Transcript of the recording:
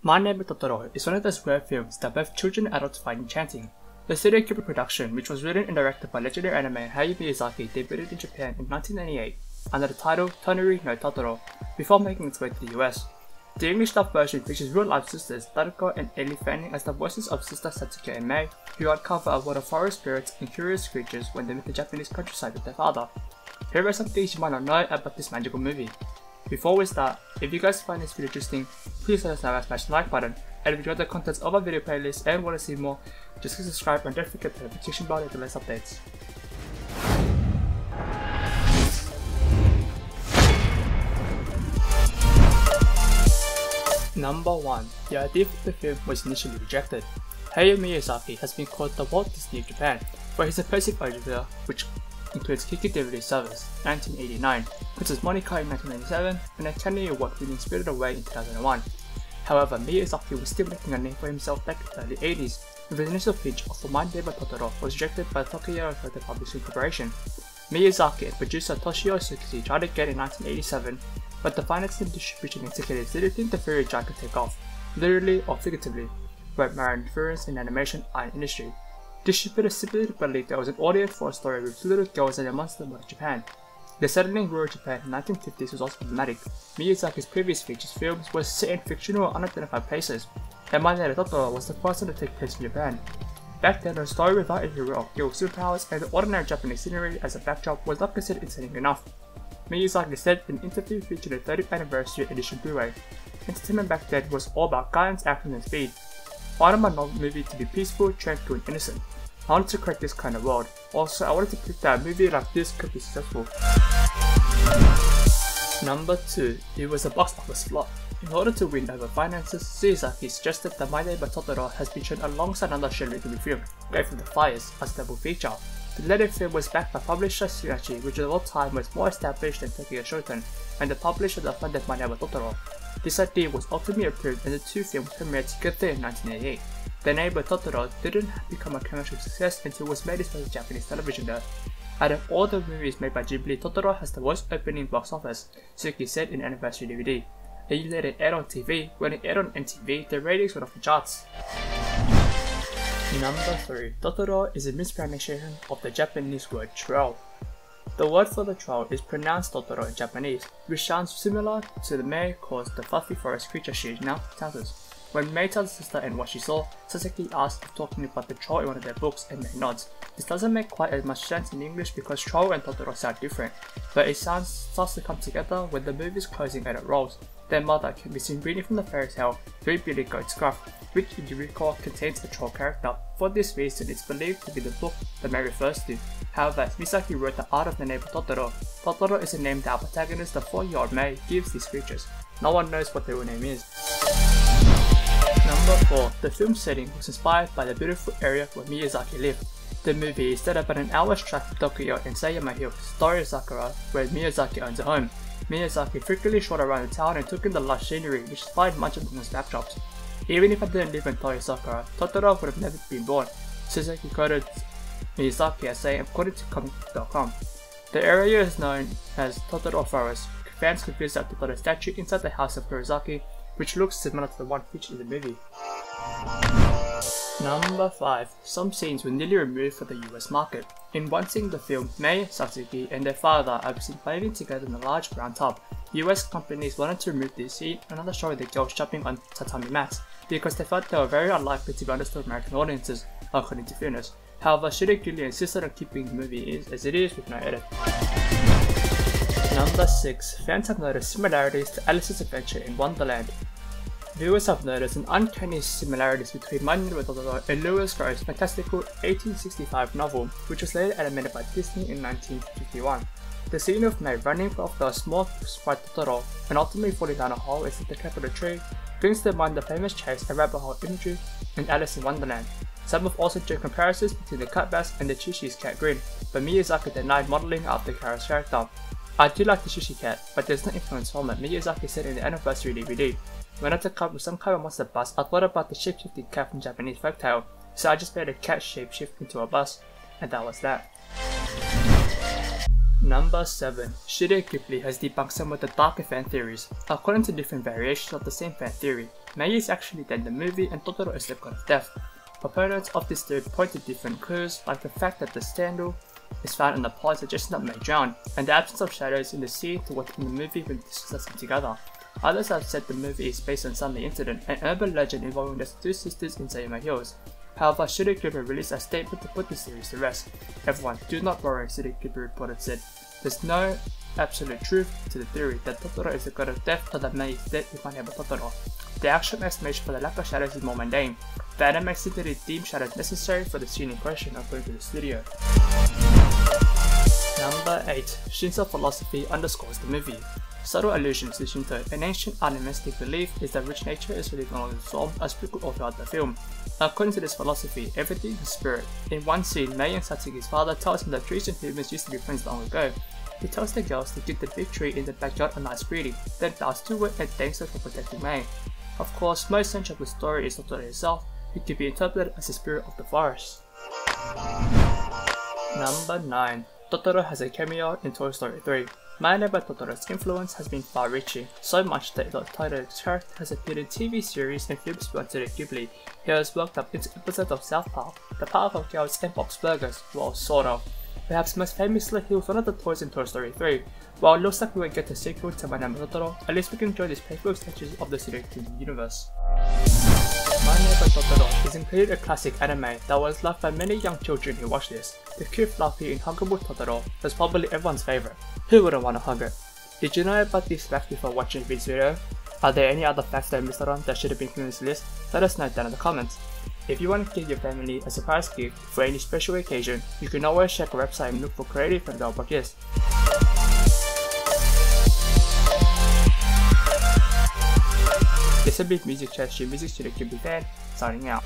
My Neighbor Totoro is one of those rare films that both children and adults find enchanting. The Studio Ghibli production, which was written and directed by legendary animator Hayao Miyazaki, debuted in Japan in 1998 under the title Tonari no Totoro, before making its way to the US. The English dub version features real-life sisters Taruko and Eli Fanning as the voices of Sister Satsuki and Mei, who uncover a world of forest spirits and curious creatures when they meet the Japanese countryside with their father. Here are some things you might not know about this magical movie. Before we start, if you guys find this video interesting, please let us know by smashing the like button, and if you enjoyed the contents of our video playlist and want to see more, just click subscribe and don't forget the notification bell to get latest updates. Number 1. The idea for the film was initially rejected. Hayao Miyazaki has been called the Walt Disney of Japan for his impressive overview, which includes Kiki DVD Service 1989, Princess Monica in 1997, and a Academy Award winning Spirited Away in 2001. However, Miyazaki was still making a name for himself back in the early 80s, with his initial pitch of My Neighbor Totoro was rejected by the Tokyo Further Publishing Corporation. Miyazaki and producer Toshio Suzuki tried again in 1987, but the finance and distribution executives didn't think the fairy giant could take off, literally or figuratively, but marine influence in animation and industry. Distributors simply believed there was an audience for a story with little girls and a monster mode of Japan. The settling in rural Japan in the 1950s was also problematic. Miyazaki's previous features films were set in fictional or unidentified places, and My Neighbor Totoro was the first one to take place in Japan. Back then, a story without a hero of girl superpowers and the ordinary Japanese scenery as a backdrop was not considered entertaining enough. Miyazaki said in an interview featuring the 30th anniversary edition Blu-ray, "Entertainment back then was all about guidance, action and speed. I wanted my movie to be peaceful, tranquil and innocent. I wanted to create this kind of world. Also, I wanted to prove that a movie like this could be successful." Number 2. It was a box office flop. In order to win over finances, Miyazaki suggested that My Neighbor Totoro has been shown alongside another Shiro Kipli film, Grave from the Fires, as a double feature. The latter film was backed by publisher Shinsegae, which at the time was more established than Tokyo Shoten, and the publisher that funded My Neighbor Totoro. This idea was ultimately approved and the two films premiered together in 1988. The Neighbor Totoro didn't become a commercial success until it was made its first Japanese television there. Out of all the movies made by Ghibli, Totoro has the worst opening box office, Suzuki said in an anniversary DVD. A year later it aired on TV. When it aired on MTV, the ratings went off the charts. Number 3. Totoro is a mispronunciation of the Japanese word troll. The word for the troll is pronounced Totoro in Japanese, which sounds similar to the Mei calls the fluffy forest creature she now encounters. When Mei tells her sister and what she saw, Sasaki asks if talking about the troll in one of their books and Mei nods. This doesn't make quite as much sense in English because troll and Totoro sound different, but it starts to come together when the movie's closing and it rolls. Their mother can be seen reading from the fairy tale Three Billy Goats Gruff, which if you recall contains a troll character. For this reason, it's believed to be the book that Mei refers to. However, as Miyazaki wrote The Art of the Neighbor Totoro, Totoro is a name that our protagonist, the 4-year-old Mei, gives these creatures. No one knows what their real name is. Number 4. The film setting was inspired by the beautiful area where Miyazaki lived. The movie is set about an hour's drive from Tokyo and Sayama Hill, Story Sakura, where Miyazaki owns a home. Miyazaki frequently shot around the town and took in the lush scenery, which inspired much of the film's backdrops. "Even if I didn't live in Story Sakura, Totoro would have never been born," Suzuki quoted Miyazaki as saying according to comic.com. The area is known as Totoro Forest. Fans could visit the Totoro statue inside the house of Kurosaki, which looks similar to the one featured in the movie. Number 5. Some scenes were nearly removed for the US market. In one scene in the film, Mei, Satsuki, and their father are seen playing together in a large brown tub. US companies wanted to remove this scene and another show the girls jumping on tatami mats because they felt they were very unlikely to be understood American audiences, according to Fiona. However, Shiro Kipli insisted on keeping the movie as it is with no edit. Number 6. Fans have noticed similarities to Alice's Adventure in Wonderland. Viewers have noticed an uncanny similarities between My Neighbor Totoro and Lewis Carroll's fantastical 1865 novel, which was later animated by Disney in 1951. The scene of Mei running after a small sprite Totoro and ultimately falling down a hole instead of the cap of the tree brings to mind the famous chase and rabbit hole imagery in Alice in Wonderland. Some have also drawn comparisons between the cat bass and the Chishi's cat grin, but Miyazaki denied modeling after Carroll's character. "I do like the Shishi cat, but there's no influence from it," Miyazaki said in the anniversary DVD. "When I had to come with some kind of monster bus, I thought about the shape-shifting cat from Japanese folktale, so I just made a cat shape shift into a bus, and that was that." Number 7. Studio Ghibli has debunked some of the darker fan theories. According to different variations of the same fan theory, Mei is actually dead in the movie and Totoro is the god of death. Proponents of this theory point to different clues, like the fact that the sandal is found in the pond suggesting that Mei drowned, and the absence of shadows in the sea to what in the movie when discussed them together. Others have said the movie is based on Sunday Incident, an urban legend involving the two sisters in Sayama Hills. However, Studio Ghibli released a statement to put the series to rest. Everyone, do not worry, Studio Ghibli reported said. There's no absolute truth to the theory that Totoro is the god of death or that Mei is dead if Neighbor Totoro. The actual explanation for the lack of shadows is more mundane. The anime simply deemed shadows necessary for the scene in question according to the studio. Number 8. Shinto philosophy underscores the movie. Subtle allusions to Shinto, an ancient animistic belief, is that rich nature is really on its own as sprinkled all throughout the film. According to this philosophy, everything is spirit. In one scene, Mei and Satsuki's father tells him that trees and humans used to be friends long ago. He tells the girls to give the big tree in the backyard a nice greeting, then bows to it and thanks her for protecting Mei. Of course, most central of the story is Totoro himself, who can be interpreted as the spirit of the forest. Number 9. Totoro has a cameo in Toy Story 3. My Neighbor Totoro's influence has been far-reaching, so much that Totoro's character has appeared in TV series and films by Studio Ghibli. He was worked up into episodes of South Park, The Powerpuff Girls and Bob's Burgers, well, sort of. Perhaps most famously, he was one of the toys in Toy Story 3. While it looks like we will get a sequel to My Neighbor Totoro, at least we can enjoy these playful extensions of the Studio Ghibli universe. My Neighbor Totoro is included a classic anime that was loved by many young children who watched this. The cute, fluffy, and huggable Totoro was probably everyone's favourite. Who wouldn't want to hug it? Did you know about these facts before watching this video? Are there any other facts that I missed out on that should have been in this list? Let us know down in the comments. If you want to give your family a surprise gift for any special occasion, you can always check our website and look for creative and developed gifts. This has been Music Studio Ghibli fan, signing out.